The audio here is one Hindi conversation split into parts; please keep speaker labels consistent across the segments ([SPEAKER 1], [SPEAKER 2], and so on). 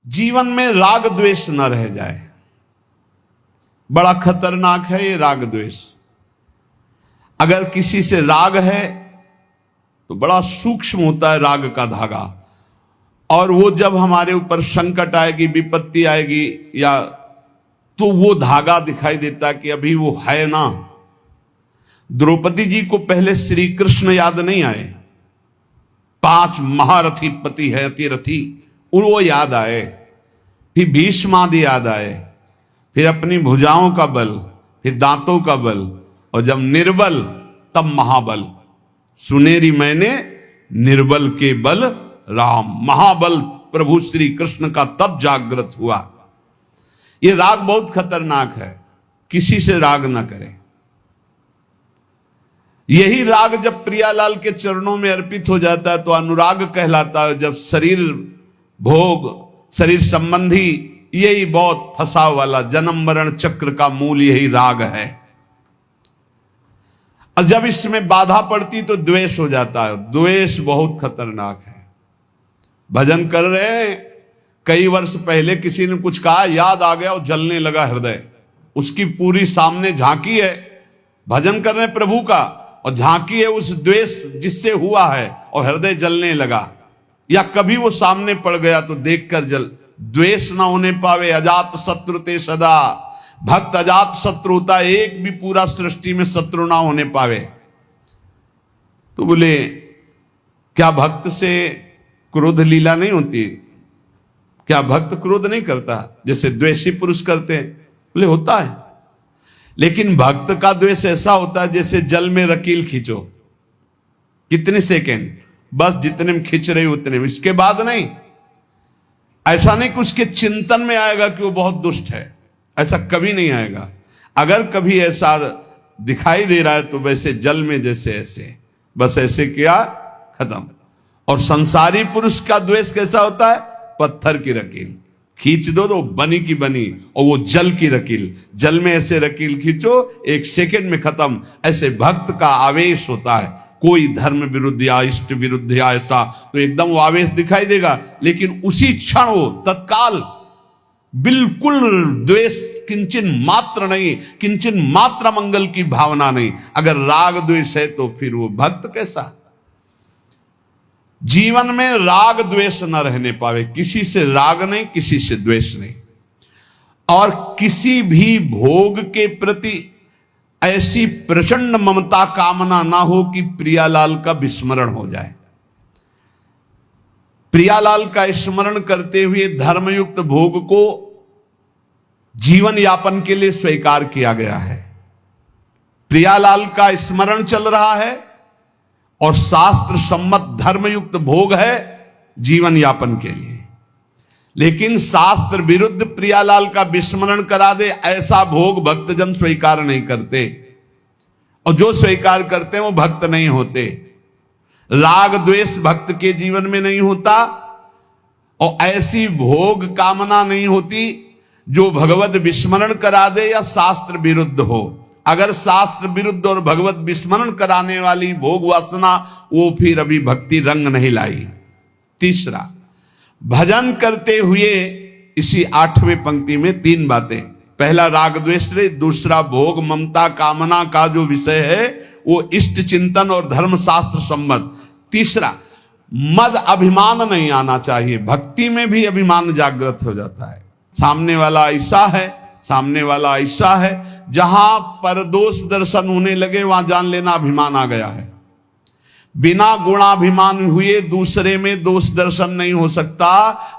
[SPEAKER 1] जीवन में राग द्वेष न रह जाए। बड़ा खतरनाक है ये राग द्वेष। अगर किसी से राग है तो बड़ा सूक्ष्म होता है राग का धागा, और वो जब हमारे ऊपर संकट आएगी, विपत्ति आएगी, या तो वो धागा दिखाई देता कि अभी वो है ना। द्रौपदी जी को पहले श्री कृष्ण याद नहीं आए, 5 महारथी पति है अतिरथी, वो याद आए, फिर भीष्मादि याद आए, फिर अपनी भुजाओं का बल, फिर दांतों का बल, और जब निर्बल तब महाबल। सुनेरी मैंने निर्बल के बल राम, महाबल प्रभु श्री कृष्ण का तब जागृत हुआ। ये राग बहुत खतरनाक है, किसी से राग ना करें। यही राग जब प्रियालाल के चरणों में अर्पित हो जाता है तो अनुराग कहलाता है। जब शरीर भोग, शरीर संबंधी, यही बहुत फंसाव वाला जन्म मरण चक्र का मूल यही राग है। और जब इसमें बाधा पड़ती तो द्वेष हो जाता है। द्वेष बहुत खतरनाक है। भजन कर रहे हैं, कई वर्ष पहले किसी ने कुछ कहा, याद आ गया और जलने लगा हृदय। उसकी पूरी सामने झांकी है, भजन कर रहे हैं प्रभु का, और झांकी है उस द्वेष जिससे हुआ है, और हृदय जलने लगा। या कभी वो सामने पड़ गया तो देखकर जल। द्वेष ना होने पावे, अजात शत्रु ते सदा। भक्त अजात शत्रु होता है, एक भी पूरा सृष्टि में शत्रु ना होने पावे। तो बोले क्या भक्त से क्रोध लीला नहीं होती? क्या भक्त क्रोध नहीं करता जैसे द्वेषी पुरुष करते हैं? बोले होता है, लेकिन भक्त का द्वेष ऐसा होता है जैसे जल में रकील खींचो, कितने सेकेंड, बस जितने में खींच रही उतने में, इसके बाद नहीं। ऐसा नहीं कि उसके चिंतन में आएगा कि वो बहुत दुष्ट है, ऐसा कभी नहीं आएगा। अगर कभी ऐसा दिखाई दे रहा है तो वैसे जल में जैसे ऐसे, बस ऐसे किया, खत्म। और संसारी पुरुष का द्वेष कैसा होता है? पत्थर की रकील खींच दो तो बनी की बनी, और वो जल की रकील, जल में ऐसे रकील खींचो, 1 सेकेंड में खत्म। ऐसे भक्त का आवेश होता है, कोई धर्म विरुद्ध या इष्ट विरुद्ध या ऐसा, तो एकदम वो आवेश दिखाई देगा, लेकिन उसी क्षण वो तत्काल बिल्कुल द्वेष, किंचन मात्र नहीं, किंचन मात्र मंगल की भावना नहीं। अगर राग द्वेष है तो फिर वो भक्त कैसा? जीवन में राग द्वेष न रहने पावे, किसी से राग नहीं, किसी से द्वेष नहीं, और किसी भी भोग के प्रति ऐसी प्रचंड ममता कामना ना हो कि प्रियालाल का विस्मरण हो जाए। प्रियालाल का स्मरण करते हुए धर्मयुक्त भोग को जीवन यापन के लिए स्वीकार किया गया है। प्रियालाल का स्मरण चल रहा है और शास्त्र सम्मत धर्मयुक्त भोग है जीवन यापन के लिए, लेकिन शास्त्र विरुद्ध प्रियालाल का विस्मरण करा दे ऐसा भोग भक्तजन स्वीकार नहीं करते, और जो स्वीकार करते हैं वो भक्त नहीं होते। राग द्वेष भक्त के जीवन में नहीं होता, और ऐसी भोग कामना नहीं होती जो भगवत विस्मरण करा दे या शास्त्र विरुद्ध हो। अगर शास्त्र विरुद्ध और भगवत विस्मरण कराने वाली भोग वासना, वो फिर अभी भक्ति रंग नहीं लाई। तीसरा, भजन करते हुए इसी 8वें पंक्ति में 3 बातें। पहला राग द्वेष, दूसरा भोग ममता कामना का जो विषय है वो इष्ट चिंतन और धर्म शास्त्र सम्मत। तीसरा, मद अभिमान नहीं आना चाहिए। भक्ति में भी अभिमान जागृत हो जाता है, सामने वाला ऐसा है, सामने वाला ऐसा है। जहां पर दोष दर्शन होने लगे वहां जान लेना अभिमान आ गया है। बिना गुणाभिमान हुए दूसरे में दोष दर्शन नहीं हो सकता।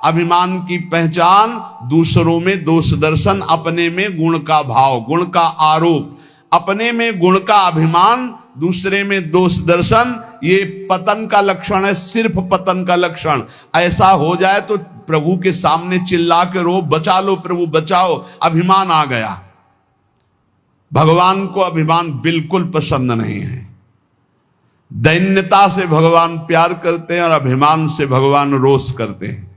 [SPEAKER 1] अभिमान की पहचान दूसरों में दोष दर्शन, अपने में गुण का भाव, गुण का आरोप, अपने में गुण का अभिमान, दूसरे में दोष दर्शन, ये पतन का लक्षण है, सिर्फ पतन का लक्षण। ऐसा हो जाए तो प्रभु के सामने चिल्ला के रो, बचा लो प्रभु बचाओ, अभिमान आ गया। भगवान को अभिमान बिल्कुल पसंद नहीं है। दैन्यता से भगवान प्यार करते हैं और अभिमान से भगवान रोष करते हैं।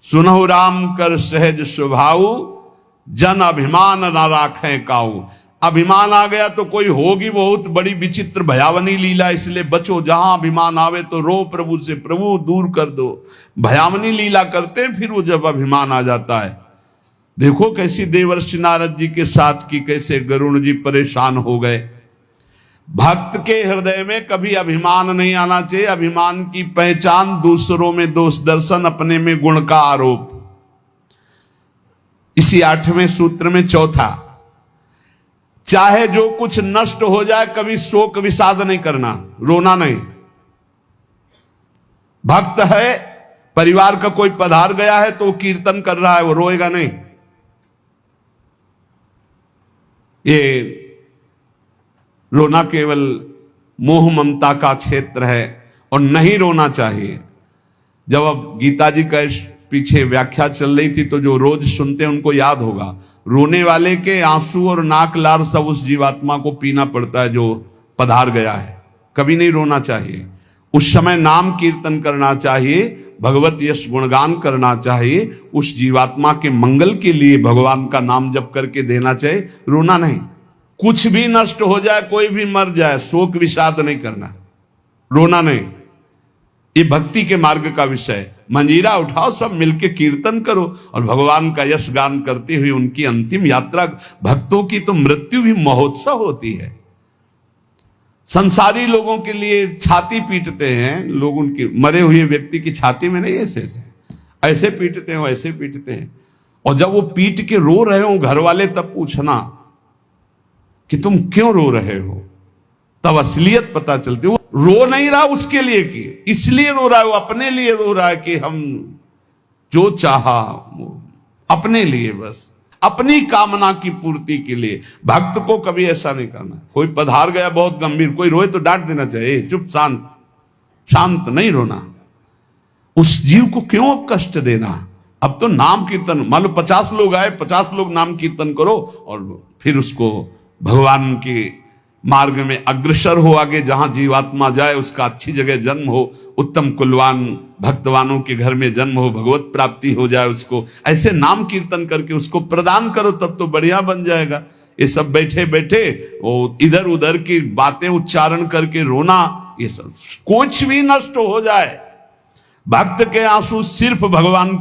[SPEAKER 1] सुनहु राम कर सहज स्वभाव, जन अभिमान ना राखें काऊ। अभिमान आ गया तो कोई होगी बहुत बड़ी विचित्र भयावनी लीला, इसलिए बचो। जहां अभिमान आवे तो रो प्रभु से, प्रभु दूर कर दो। भयावनी लीला करते फिर वो जब अभिमान आ जाता है। देखो कैसी देवर्षि नारद जी के साथ की, कैसे गरुड़ जी परेशान हो गए। भक्त के हृदय में कभी अभिमान नहीं आना चाहिए। अभिमान की पहचान दूसरों में दोष दर्शन, अपने में गुण का आरोप। इसी 8वें सूत्र में चौथा, चाहे जो कुछ नष्ट हो जाए कभी शोक विषाद नहीं करना, रोना नहीं। भक्त है, परिवार का कोई पधार गया है तो वो कीर्तन कर रहा है, वो रोएगा नहीं। ये रोना केवल मोह ममता का क्षेत्र है और नहीं रोना चाहिए। जब अब गीता जी का पीछे व्याख्या चल रही थी तो जो रोज सुनते हैं उनको याद होगा, रोने वाले के आंसू और नाक लार सब उस जीवात्मा को पीना पड़ता है जो पधार गया है। कभी नहीं रोना चाहिए। उस समय नाम कीर्तन करना चाहिए, भगवत यश गुणगान करना चाहिए, उस जीवात्मा के मंगल के लिए भगवान का नाम जप करके देना चाहिए, रोना नहीं। कुछ भी नष्ट हो जाए, कोई भी मर जाए, शोक विषाद नहीं करना, रोना नहीं। ये भक्ति के मार्ग का विषय। मंजीरा उठाओ, सब मिलके कीर्तन करो और भगवान का यश गान करते हुए उनकी अंतिम यात्रा। भक्तों की तो मृत्यु भी महोत्सव होती है। संसारी लोगों के लिए छाती पीटते हैं लोग, उनके मरे हुए व्यक्ति की छाती में नहीं, ऐसे पीटते हैं, वैसे पीटते हैं। और जब वो पीट के रो रहे हो घर वाले, तब पूछना कि तुम क्यों रो रहे हो, तब असलियत पता चलती। वो रो नहीं रहा उसके लिए कि इसलिए रो रहा है, वो अपने लिए रो रहा है कि हम जो चाहा अपने लिए, बस अपनी कामना की पूर्ति के लिए। भक्त को कभी ऐसा नहीं करना। कोई पधार गया बहुत गंभीर, कोई रोए तो डांट देना चाहिए, चुप शांत नहीं रोना। उस जीव को क्यों अब कष्ट देना। अब तो नाम कीर्तन, मान लो 50 लोग आए, 50 लोग नाम कीर्तन करो और फिर उसको भगवान के मार्ग में अग्रसर हो आगे। जहां जीवात्मा जाए उसका अच्छी जगह जन्म हो, उत्तम कुलवान भक्तवानों के घर में जन्म हो, भगवत प्राप्ति हो जाए उसको। ऐसे नाम कीर्तन करके उसको प्रदान करो, तब तो बढ़िया बन जाएगा। ये सब बैठे बैठे वो इधर उधर की बातें उच्चारण करके रोना, ये सब कुछ भी नष्ट हो जाए। भक्त के आंसू सिर्फ भगवान